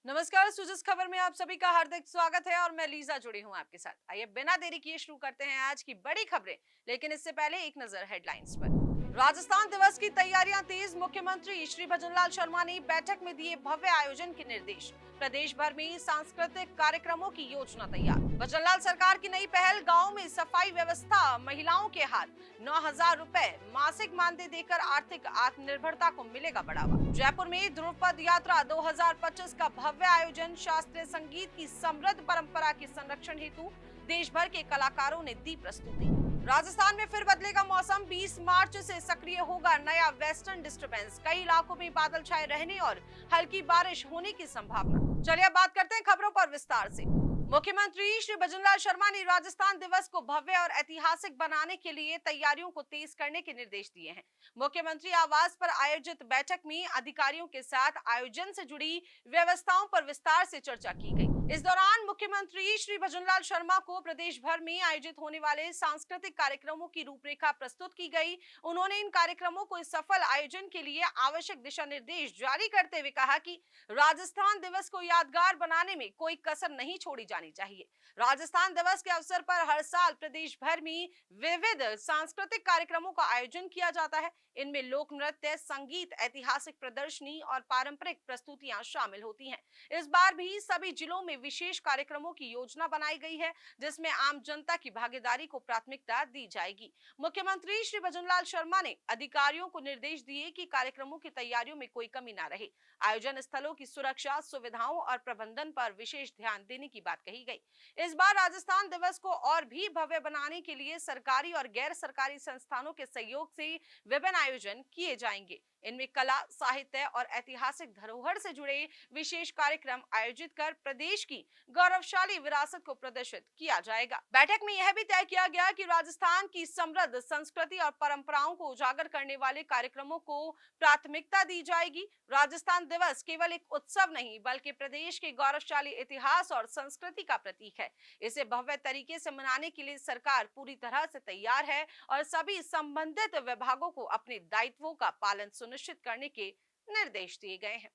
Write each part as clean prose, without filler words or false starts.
नमस्कार, सुजस खबर में आप सभी का हार्दिक स्वागत है और मैं लीजा जुड़ी हूं आपके साथ। आइए बिना देरी किए शुरू करते हैं आज की बड़ी खबरें, लेकिन इससे पहले एक नजर हेडलाइंस पर। राजस्थान दिवस की तैयारियां तेज, मुख्यमंत्री श्री भजनलाल शर्मा ने बैठक में दिए भव्य आयोजन के निर्देश। प्रदेश भर में सांस्कृतिक कार्यक्रमों की योजना तैयार। भजनलाल सरकार की नई पहल, गाँव में सफाई व्यवस्था महिलाओं के हाथ। 9,000 रुपए मासिक मानदेय देकर आर्थिक आत्मनिर्भरता को मिलेगा बढ़ावा। जयपुर में ध्रुवपद यात्रा 2025 का भव्य आयोजन, शास्त्रीय संगीत की समृद्ध परंपरा के संरक्षण हेतु देश भर के कलाकारों ने दी प्रस्तुति। राजस्थान में फिर बदलेगा मौसम, 20 मार्च से सक्रिय होगा नया वेस्टर्न डिस्टर्बेंस। कई इलाकों में बादल छाए रहने और हल्की बारिश होने की संभावना। चलिए अब बात करते हैं खबरों पर विस्तार से। मुख्यमंत्री श्री भजनलाल शर्मा ने राजस्थान दिवस को भव्य और ऐतिहासिक बनाने के लिए तैयारियों को तेज करने के निर्देश दिए हैं। मुख्यमंत्री आवास पर आयोजित बैठक में अधिकारियों के साथ आयोजन से जुड़ी व्यवस्थाओं पर विस्तार से चर्चा की गई। इस दौरान मुख्यमंत्री श्री भजनलाल शर्मा को प्रदेश भर में आयोजित होने वाले सांस्कृतिक कार्यक्रमों की रूपरेखा प्रस्तुत की गई। उन्होंने इन कार्यक्रमों को सफल आयोजन के लिए आवश्यक दिशा निर्देश जारी करते हुए कहा कि राजस्थान दिवस को यादगार बनाने में कोई कसर नहीं छोड़ी जानी चाहिए। राजस्थान दिवस के अवसर पर हर साल प्रदेश भर में विविध सांस्कृतिक कार्यक्रमों का आयोजन किया जाता है। इनमें लोक नृत्य, संगीत, ऐतिहासिक प्रदर्शनी और पारंपरिक प्रस्तुतियां शामिल होती हैं। इस बार भी सभी जिलों में विशेष कार्यक्रमों की योजना बनाई गई है, जिसमें आम जनता की भागीदारी को प्राथमिकता दी जाएगी। मुख्यमंत्री श्री भजनलाल शर्मा ने अधिकारियों को निर्देश दिए कि कार्यक्रमों की तैयारियों में कोई कमी न रहे। आयोजन स्थलों की सुरक्षा, सुविधाओं और प्रबंधन पर विशेष ध्यान देने की बात कही गई। इस बार राजस्थान दिवस को और भी भव्य बनाने के लिए सरकारी और गैर सरकारी संस्थानों के सहयोग से विभिन्न आयोजन किए जाएंगे। इनमें कला, साहित्य और ऐतिहासिक धरोहर से जुड़े विशेष कार्यक्रम आयोजित कर प्रदेश की गौरवशाली विरासत को प्रदर्शित किया जाएगा। बैठक में यह भी तय किया गया कि राजस्थान की समृद्ध संस्कृति और परंपराओं को उजागर करने वाले कार्यक्रमों को प्राथमिकता दी जाएगी। राजस्थान दिवस केवल एक उत्सव नहीं, बल्कि प्रदेश के गौरवशाली इतिहास और संस्कृति का प्रतीक है। इसे भव्य तरीके से मनाने के लिए सरकार पूरी तरह से तैयार है और सभी संबंधित विभागों को अपने दायित्वों का पालन सुनिश्चित करने के निर्देश दिए गए हैं।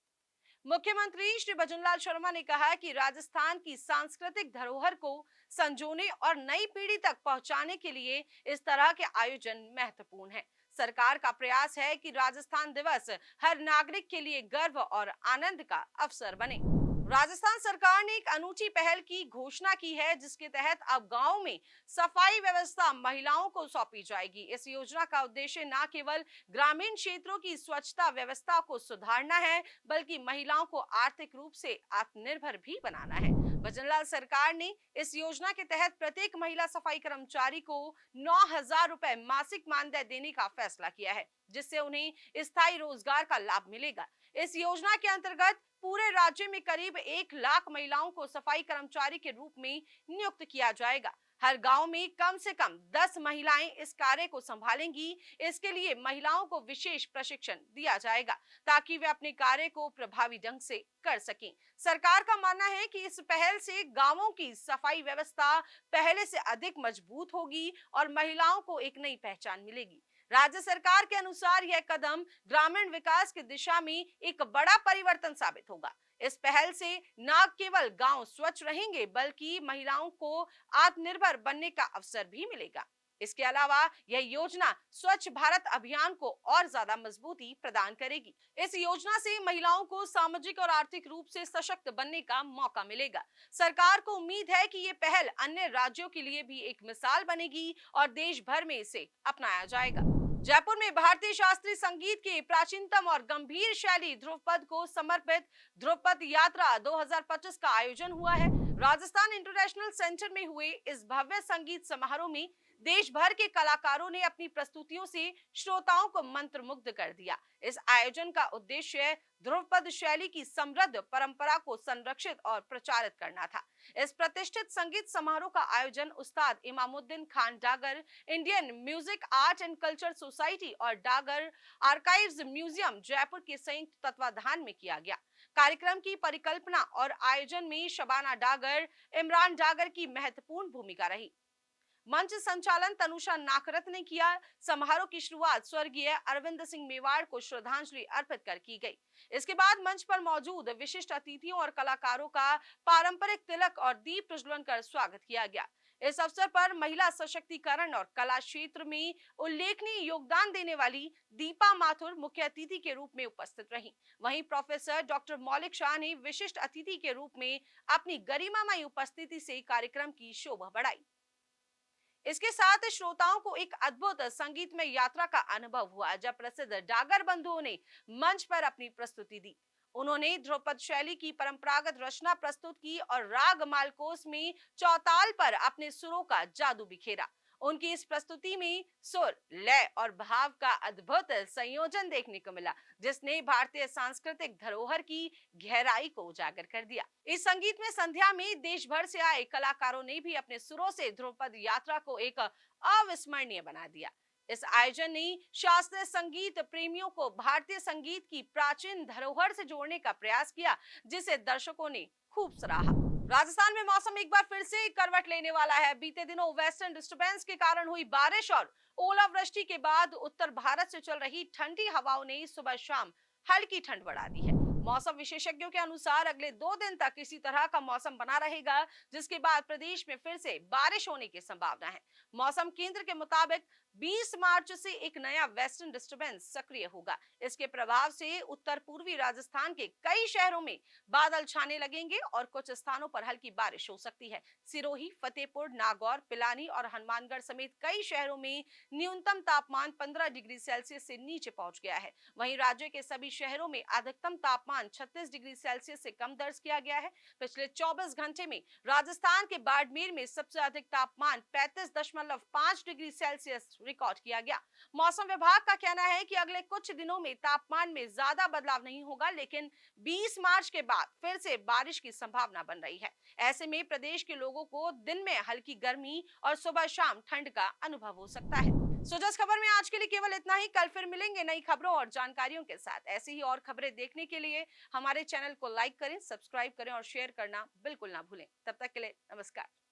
मुख्यमंत्री श्री भजनलाल शर्मा ने कहा कि राजस्थान की सांस्कृतिक धरोहर को संजोने और नई पीढ़ी तक पहुंचाने के लिए इस तरह के आयोजन महत्वपूर्ण है। सरकार का प्रयास है कि राजस्थान दिवस हर नागरिक के लिए गर्व और आनंद का अवसर बने। राजस्थान सरकार ने एक अनूठी पहल की घोषणा की है, जिसके तहत अब गांव में सफाई व्यवस्था महिलाओं को सौंपी जाएगी। इस योजना का उद्देश्य न केवल ग्रामीण क्षेत्रों की स्वच्छता व्यवस्था को सुधारना है, बल्कि महिलाओं को आर्थिक रूप से आत्मनिर्भर भी बनाना है। भजनलाल सरकार ने इस योजना के तहत प्रत्येक महिला सफाई कर्मचारी को 9,000 रुपए मासिक मानदेय देने का फैसला किया है, जिससे उन्हें स्थायी रोजगार का लाभ मिलेगा। इस योजना के अंतर्गत पूरे राज्य में करीब 1 लाख महिलाओं को सफाई कर्मचारी के रूप में नियुक्त किया जाएगा। हर गांव में कम से कम 10 महिलाएं इस कार्य को संभालेंगी। इसके लिए महिलाओं को विशेष प्रशिक्षण दिया जाएगा, ताकि वे अपने कार्य को प्रभावी ढंग से कर सकें। सरकार का मानना है कि इस पहल से गांवों की सफाई व्यवस्था पहले से अधिक मजबूत होगी और महिलाओं को एक नई पहचान मिलेगी। राज्य सरकार के अनुसार यह कदम ग्रामीण विकास की दिशा में एक बड़ा परिवर्तन साबित होगा। इस पहल से न केवल गांव स्वच्छ रहेंगे, बल्कि महिलाओं को आत्मनिर्भर बनने का अवसर भी मिलेगा। इसके अलावा यह योजना स्वच्छ भारत अभियान को और ज्यादा मजबूती प्रदान करेगी। इस योजना से महिलाओं को सामाजिक और आर्थिक रूप से सशक्त बनने का मौका मिलेगा। सरकार को उम्मीद है कि ये पहल अन्य राज्यों के लिए भी एक मिसाल बनेगी और देश भर में इसे अपनाया जाएगा। जयपुर में भारतीय शास्त्रीय संगीत के प्राचीनतम और गंभीर शैली ध्रुवपद को समर्पित ध्रुवपद यात्रा 2025 का आयोजन हुआ है। राजस्थान इंटरनेशनल सेंटर में हुए इस भव्य संगीत समारोह में देश भर के कलाकारों ने अपनी प्रस्तुतियों से श्रोताओं को मंत्रमुग्ध कर दिया। इस आयोजन का उद्देश्य ध्रुवपद शैली की समृद्ध परंपरा को संरक्षित और प्रचारित करना था। इस प्रतिष्ठित संगीत समारोह का आयोजन उस्ताद Imamuddin Khan Dagar, Indian music art and culture society और डागर आर्काइव्स म्यूजियम जयपुर के संयुक्त तत्वाधान में किया गया। कार्यक्रम की परिकल्पना और आयोजन में शबाना डागर, इमरान डागर की महत्वपूर्ण भूमिका रही। मंच संचालन तनुषा नाकरत ने किया। समारोह की शुरुआत स्वर्गीय अरविंद सिंह मेवाड़ को श्रद्धांजलि अर्पित कर की गई। इसके बाद मंच पर मौजूद विशिष्ट अतिथियों और कलाकारों का पारंपरिक तिलक और दीप प्रज्वलन कर स्वागत किया गया। इस अवसर पर महिला सशक्तिकरण और कला क्षेत्र में उल्लेखनीय योगदान देने वाली दीपा माथुर मुख्य अतिथि के रूप में उपस्थित रहीं। वहीं प्रोफेसर डॉक्टर मौलिक शाह ने विशिष्ट अतिथि के रूप में अपनी गरिमामयी उपस्थिति से कार्यक्रम की शोभा बढ़ाई। इसके साथ श्रोताओं को एक अद्भुत संगीतमय यात्रा का अनुभव हुआ, जब प्रसिद्ध डागर बंधुओं ने मंच पर अपनी प्रस्तुति दी। उन्होंने ध्रुपद शैली की परंपरागत रचना प्रस्तुत की और राग मालकोस में चौताल पर अपने सुरों का जादू बिखेरा। उनकी इस प्रस्तुति में सुर, लय और भाव का अद्भुत संयोजन देखने को मिला, जिसने भारतीय सांस्कृतिक धरोहर की गहराई को उजागर कर दिया। इस संगीत में संध्या में देश भर से आए कलाकारों ने भी अपने सुरों से ध्रुपद यात्रा को एक अविस्मरणीय बना दिया। इस आयोजन ने शास्त्रीय संगीत प्रेमियों को भारतीय संगीत की प्राचीन धरोहर से जोड़ने का प्रयास किया, जिसे दर्शकों ने खूब सराहा। राजस्थान में मौसम एक बार फिर से करवट लेने वाला है। बीते दिनों वेस्टर्न डिस्टर्बेंस के कारण हुई बारिश और ओलावृष्टि के बाद उत्तर भारत से चल रही ठंडी हवाओं ने सुबह शाम हल्की ठंड बढ़ा दी है। मौसम विशेषज्ञों के अनुसार अगले 2 दिन तक इसी तरह का मौसम बना रहेगा, जिसके बाद प्रदेश में फिर से बारिश होने की संभावना है। मौसम केंद्र के मुताबिक 20 मार्च से एक नया वेस्टर्न डिस्टर्बेंस सक्रिय होगा। इसके प्रभाव से उत्तर पूर्वी राजस्थान के कई शहरों में बादल छाने लगेंगे और कुछ स्थानों पर हल्की बारिश हो सकती है। सिरोही, फतेहपुर, नागौर, पिलानी और हनुमानगढ़ समेत कई शहरों में न्यूनतम तापमान 15 डिग्री सेल्सियस से नीचे पहुंच गया है। वहीं राज्य के सभी शहरों में अधिकतम तापमान 36 डिग्री सेल्सियस से कम दर्ज किया गया है। पिछले 24 घंटे में राजस्थान के बाड़मेर में सबसे अधिक तापमान 35.5 डिग्री सेल्सियस रिकॉर्ड किया गया। मौसम विभाग का कहना है कि अगले कुछ दिनों में तापमान में ज्यादा बदलाव नहीं होगा, लेकिन 20 मार्च के बाद फिर से बारिश की संभावना बन रही है। ऐसे में प्रदेश के लोगों को दिन में हल्की गर्मी और सुबह शाम ठंड का अनुभव हो सकता है। जस खबर में आज के लिए केवल इतना ही। कल फिर मिलेंगे नई खबरों और जानकारियों के साथ। ऐसी ही और खबरें देखने के लिए हमारे चैनल को लाइक करें, सब्सक्राइब करें और शेयर करना बिल्कुल ना भूलें। तब तक के लिए नमस्कार।